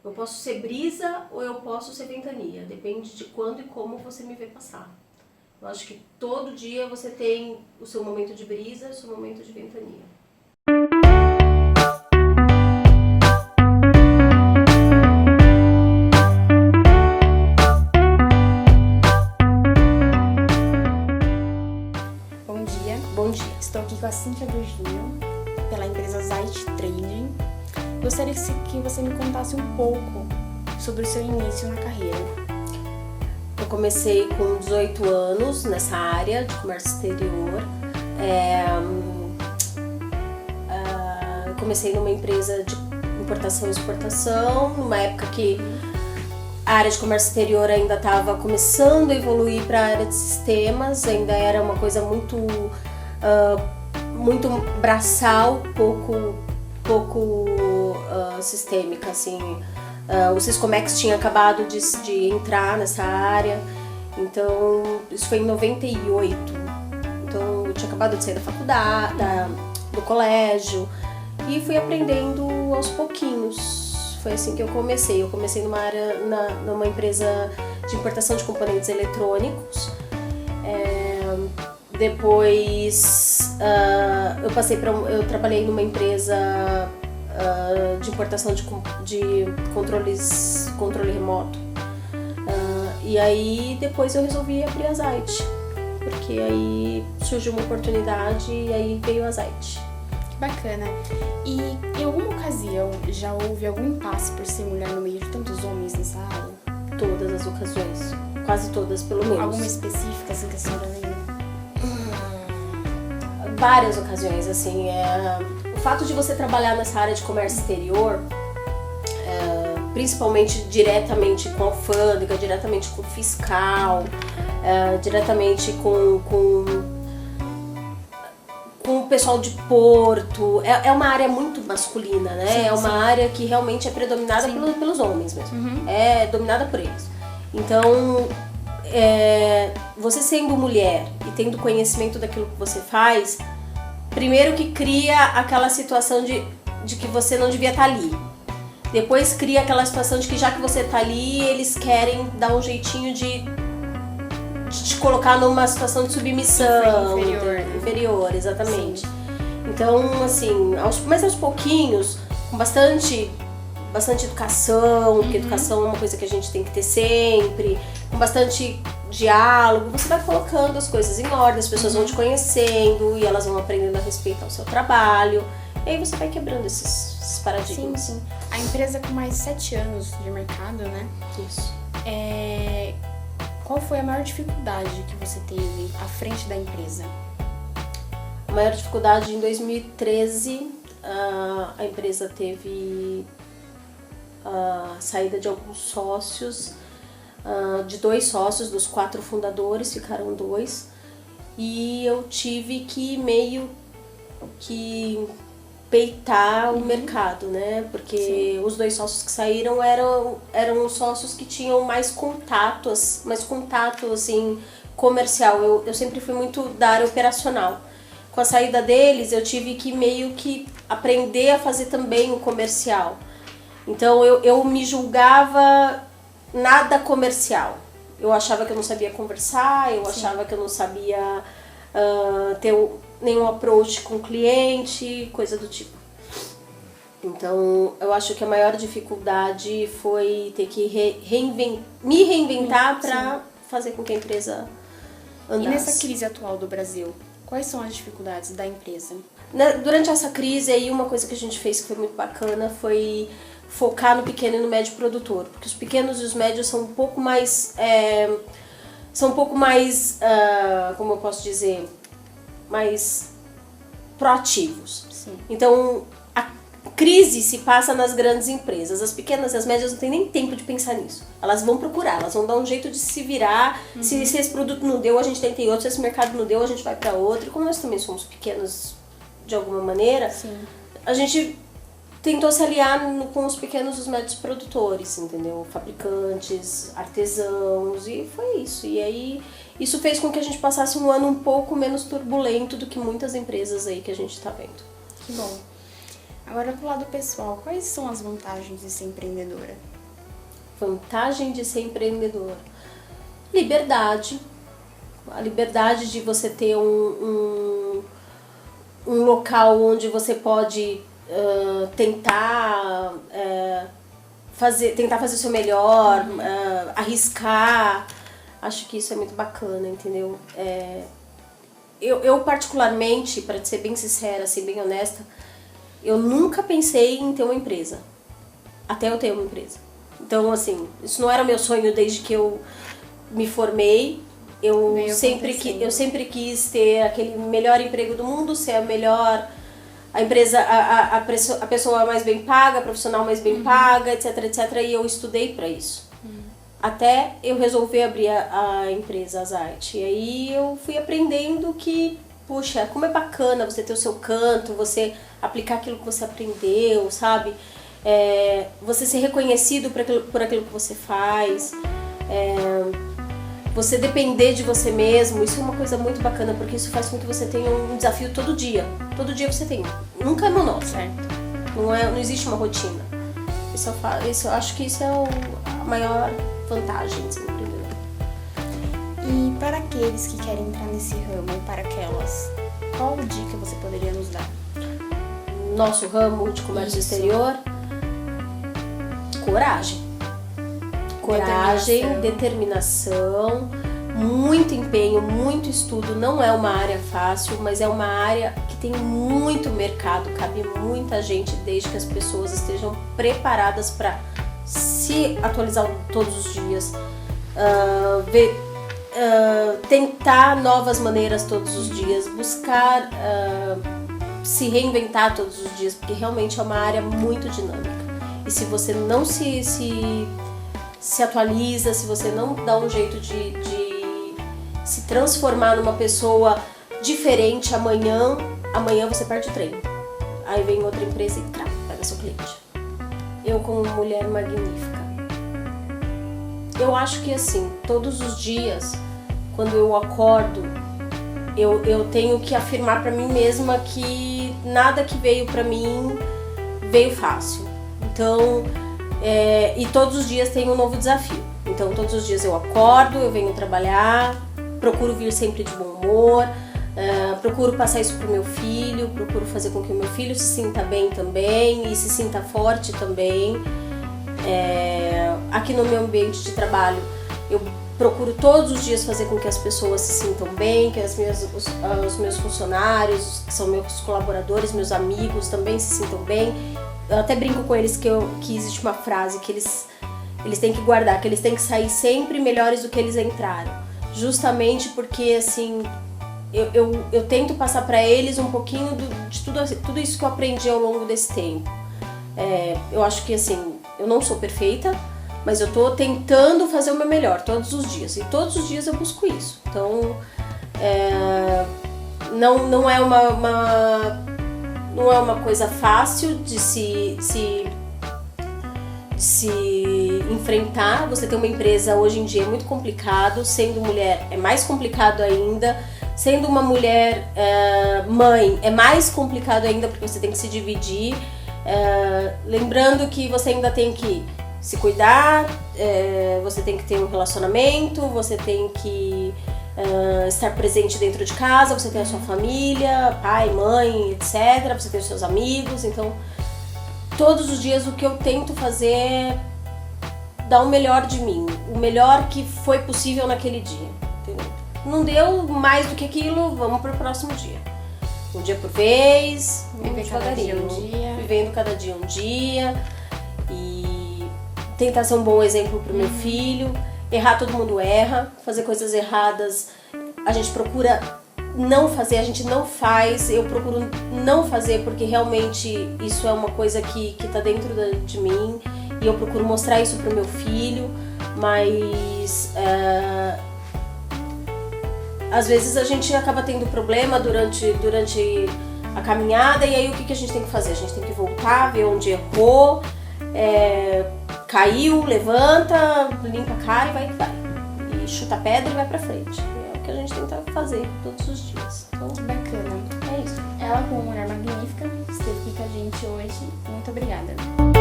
Eu posso ser brisa ou eu posso ser ventania. Depende de quando e como você me vê passar. Eu acho que todo dia você tem o seu momento de brisa e o seu momento de ventania. Bom dia. Bom dia. Estou aqui com a Cíntia Virgínio, pela empresa Zait Training. Gostaria que você me contasse um pouco sobre o seu início na carreira. Eu comecei com 18 anos nessa área de comércio exterior. Eu comecei numa empresa de importação e exportação, numa época que a área de comércio exterior ainda estava começando a evoluir para a área de sistemas, ainda era uma coisa muito braçal, pouco sistêmica, assim. O Syscomex tinha acabado de entrar nessa área, então isso foi em 98. Então eu tinha acabado de sair da faculdade, do colégio, e fui aprendendo aos pouquinhos. Foi assim que eu comecei. Eu comecei numa empresa de importação de componentes eletrônicos. Depois eu trabalhei numa empresa de importação de controle remoto. E aí depois eu resolvi abrir a Zait, porque aí surgiu uma oportunidade e aí veio a Zait. Que bacana. E em alguma ocasião já houve algum impasse por ser mulher no meio de tantos homens nessa área? Todas as ocasiões, quase todas pelo menos. Alguma específica assim que a senhora lembra? Várias ocasiões, assim. O fato de você trabalhar nessa área de comércio exterior, principalmente diretamente com a alfândega, diretamente com o fiscal, diretamente com o pessoal de porto, é uma área muito masculina, né? Sim, é uma sim. área que realmente é predominada pelos homens mesmo. Uhum. É dominada por eles. Então, você sendo mulher e tendo conhecimento daquilo que você faz, primeiro que cria aquela situação de que você não devia estar ali. Depois cria aquela situação de que já que você está ali, eles querem dar um jeitinho de te colocar numa situação de submissão. Inferior, exatamente. Sim. Então, assim, aos pouquinhos, com bastante educação, porque educação é uma coisa que a gente tem que ter sempre, com bastante diálogo, você vai colocando as coisas em ordem, as pessoas vão te conhecendo e elas vão aprendendo a respeitar o seu trabalho, e aí você vai quebrando esses paradigmas. Sim. A empresa com mais 7 anos de mercado, né? Isso. Qual foi a maior dificuldade que você teve à frente da empresa? A maior dificuldade em 2013, a empresa teve a saída de alguns sócios, de 2 sócios, dos 4 fundadores, ficaram 2, e eu tive que meio que peitar o mercado, né? Porque sim, os 2 sócios que saíram eram sócios que tinham mais contato assim, comercial. Eu sempre fui muito da área operacional. Com a saída deles, eu tive que meio que aprender a fazer também o comercial. Então eu me julgava nada comercial. Eu achava que eu não sabia conversar, eu achava que eu não sabia ter nenhum approach com o cliente, coisa do tipo. Então eu acho que a maior dificuldade foi ter que me reinventar para fazer com que a empresa andasse. E nessa crise atual do Brasil, quais são as dificuldades da empresa? Durante essa crise aí, uma coisa que a gente fez que foi muito bacana foi focar no pequeno e no médio produtor, porque os pequenos e os médios são um pouco mais, como eu posso dizer, mais proativos. Sim. Então a crise se passa nas grandes empresas, as pequenas e as médias não têm nem tempo de pensar nisso. Elas vão procurar, elas vão dar um jeito de se virar. Se esse produto não deu, a gente tenta em outro, se esse mercado não deu, a gente vai para outro. E como nós também somos pequenos de alguma maneira, sim, a gente tentou se aliar com os pequenos e os médios produtores, entendeu? Fabricantes, artesãos, e foi isso. E aí isso fez com que a gente passasse um ano um pouco menos turbulento do que muitas empresas aí que a gente tá vendo. Que bom. Agora, pro lado pessoal, quais são as vantagens de ser empreendedora? Vantagem de ser empreendedor: liberdade. A liberdade de você ter um local onde você pode tentar fazer o seu melhor, arriscar. Acho que isso é muito bacana, entendeu? Eu particularmente, para ser bem sincera, assim, bem honesta, eu nunca pensei em ter uma empresa, até eu ter uma empresa. Então, assim, isso não era meu sonho desde que eu me formei. Eu sempre quis ter aquele melhor emprego do mundo, ser a melhor, a empresa, a pessoa mais bem paga, a profissional mais bem paga, etc, etc. E eu estudei para isso. Até eu resolver abrir a empresa, a Zait. E aí eu fui aprendendo que, puxa, como é bacana você ter o seu canto, você aplicar aquilo que você aprendeu, sabe? Você ser reconhecido por aquilo que você faz. Você depender de você mesmo, isso é uma coisa muito bacana, porque isso faz com que você tenha um desafio todo dia. Todo dia você tem. Nunca é monótono. Certo. Não existe uma rotina. Eu acho que isso é a maior vantagem de ser empreendedor. E para aqueles que querem entrar nesse ramo, e para aquelas, qual dica você poderia nos dar? Nosso ramo de comércio exterior, coragem. Coragem, determinação, muito empenho, muito estudo. Não é uma área fácil, mas é uma área que tem muito mercado, cabe muita gente, desde que as pessoas estejam preparadas para se atualizar todos os dias, tentar novas maneiras todos os dias, buscar se reinventar todos os dias, porque realmente é uma área muito dinâmica. E se você não se atualiza, se você não dá um jeito de se transformar numa pessoa diferente, amanhã você perde o trem. Aí vem outra empresa e pega seu cliente. Eu, como mulher magnífica, eu acho que assim, todos os dias, quando eu acordo, eu tenho que afirmar pra mim mesma que nada que veio pra mim veio fácil. Então, e todos os dias tem um novo desafio. Então todos os dias eu acordo, eu venho trabalhar, procuro vir sempre de bom humor, procuro passar isso pro meu filho, procuro fazer com que o meu filho se sinta bem também e se sinta forte também. Aqui no meu ambiente de trabalho eu procuro todos os dias fazer com que as pessoas se sintam bem, que os meus funcionários, que são meus colaboradores, meus amigos também se sintam bem. Eu até brinco com eles que existe uma frase que eles têm que guardar, que eles têm que sair sempre melhores do que eles entraram. Justamente porque, assim, eu tento passar para eles um pouquinho de tudo isso que eu aprendi ao longo desse tempo. Eu acho que, assim, eu não sou perfeita, mas eu tô tentando fazer o meu melhor todos os dias. E todos os dias eu busco isso. Então, não é uma coisa fácil de se enfrentar. Você ter uma empresa hoje em dia é muito complicado, sendo mulher é mais complicado ainda, sendo uma mulher mãe é mais complicado ainda, porque você tem que se dividir, lembrando que você ainda tem que se cuidar, você tem que ter um relacionamento, você tem que estar presente dentro de casa, você tem a sua família, pai, mãe, etc. Você tem os seus amigos. Então, todos os dias o que eu tento fazer é dar o melhor de mim, o melhor que foi possível naquele dia, entendeu? Não deu mais do que aquilo, vamos pro próximo dia. Um dia por vez, devagarinho, vivendo cada dia um dia, e tentar ser um bom exemplo pro meu filho. Errar, todo mundo erra. Fazer coisas erradas, a gente procura não fazer, a gente não faz. Eu procuro não fazer porque realmente isso é uma coisa que tá dentro de mim. E eu procuro mostrar isso pro meu filho. Mas às vezes a gente acaba tendo problema durante a caminhada. E aí o que a gente tem que fazer? A gente tem que voltar, ver onde errou. Caiu, levanta, limpa a cara e vai. E chuta a pedra e vai pra frente. É o que a gente tenta fazer todos os dias. Então, bacana. É isso. ela como uma mulher magnífica, esteve aqui com a gente hoje. Muito obrigada.